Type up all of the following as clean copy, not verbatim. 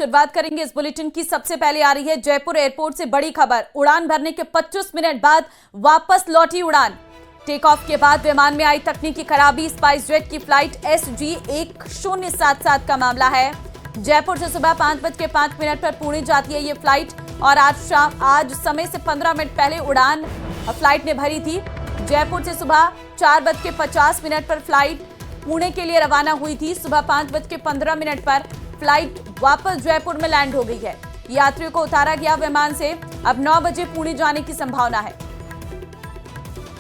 शुरुआत करेंगे इस बुलेटिन की। सबसे पहले आ रही है जयपुर एयरपोर्ट से बड़ी खबर। उड़ान भरने के 25 मिनट बाद वापस लौटी उड़ान। टेक ऑफ के बाद विमान में आई तकनीकी खराबी। स्पाइस जेट की फ्लाइट SG 1077 का मामला है। जयपुर से सुबह 5:05 पर पुणे जाती है ये फ्लाइट और आज समय से 15 मिनट पहले उड़ान फ्लाइट ने भरी थी। जयपुर से सुबह 4:50 पर फ्लाइट पुणे के लिए रवाना हुई थी। सुबह 5:15 पर फ्लाइट वापस जयपुर में लैंड हो गई है। यात्रियों को उतारा गया विमान से। अब 9 बजे पुणे जाने की संभावना है।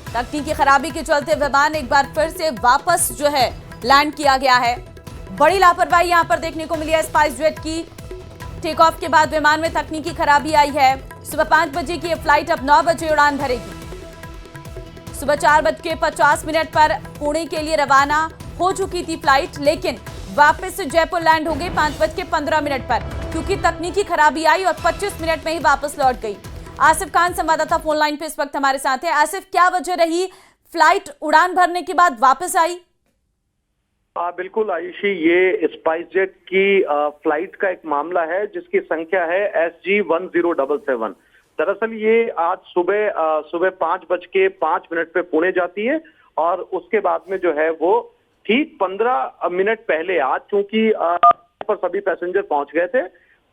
तकनीकी खराबी के चलते विमान एक बार फिर से वापस लैंड किया गया है। बड़ी लापरवाही यहां पर देखने को मिली है स्पाइस जेट की। टेक ऑफ के बाद विमान में तकनीकी खराबी आई है। सुबह 5 बजे की यह फ्लाइट अब 9 बजे उड़ान भरेगी। सुबह 4:50 पर पुणे के लिए रवाना हो चुकी थी फ्लाइट, लेकिन वापस से जयपुर लैंड हो गई 5:15 पर, क्योंकि तकनीकी खराबी आई और 25 मिनट में ही वापस लौट गई। आसिफ खान संवाददाता फोन लाइन पे इस वक्त हमारे साथ है। आसिफ, क्या वजह रही फ्लाइट उड़ान भरने के बाद वापस आई? बिल्कुल आयुषी, ये स्पाइस जेट की फ्लाइट का एक मामला है जिसकी संख्या है SG 1077। दरअसल ये आज सुबह 5:05 पे पुणे जाती है और उसके बाद में वो ठीक 15 मिनट पहले, आज चूंकि पर सभी पैसेंजर पहुंच गए थे,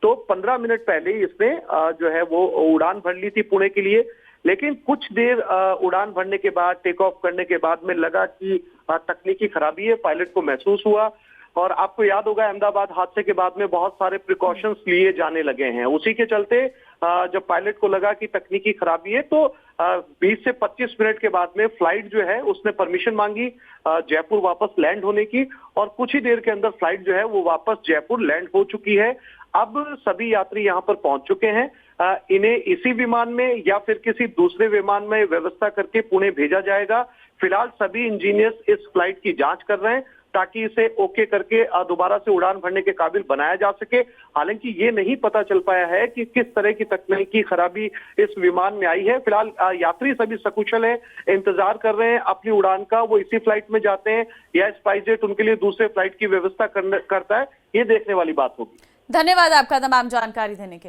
तो 15 मिनट पहले ही इसने वो उड़ान भर ली थी पुणे के लिए। लेकिन कुछ देर उड़ान भरने के बाद, टेक ऑफ करने के बाद में लगा कि तकनीकी खराबी है, पायलट को महसूस हुआ। और आपको याद होगा, अहमदाबाद हादसे के बाद में बहुत सारे प्रिकॉशंस लिए जाने लगे हैं। उसी के चलते जब पायलट को लगा कि तकनीकी खराबी है, तो 20 से 25 मिनट के बाद में फ्लाइट उसने परमिशन मांगी जयपुर वापस लैंड होने की, और कुछ ही देर के अंदर फ्लाइट वो वापस जयपुर लैंड हो चुकी है। अब सभी यात्री यहाँ पर पहुंच चुके हैं। इन्हें इसी विमान में या फिर किसी दूसरे विमान में व्यवस्था करके पुणे भेजा जाएगा। फिलहाल सभी इंजीनियर्स इस फ्लाइट की जांच कर रहे हैं ताकि इसे ओके करके दोबारा से उड़ान भरने के काबिल बनाया जा सके। हालांकि ये नहीं पता चल पाया है कि किस तरह की तकनीकी खराबी इस विमान में आई है। फिलहाल यात्री सभी सकुशल हैं, इंतजार कर रहे हैं अपनी उड़ान का। वो इसी फ्लाइट में जाते हैं या स्पाइस जेट उनके लिए दूसरे फ्लाइट की व्यवस्था करता है, ये देखने वाली बात होगी। धन्यवाद आपका तमाम जानकारी देने के लिए।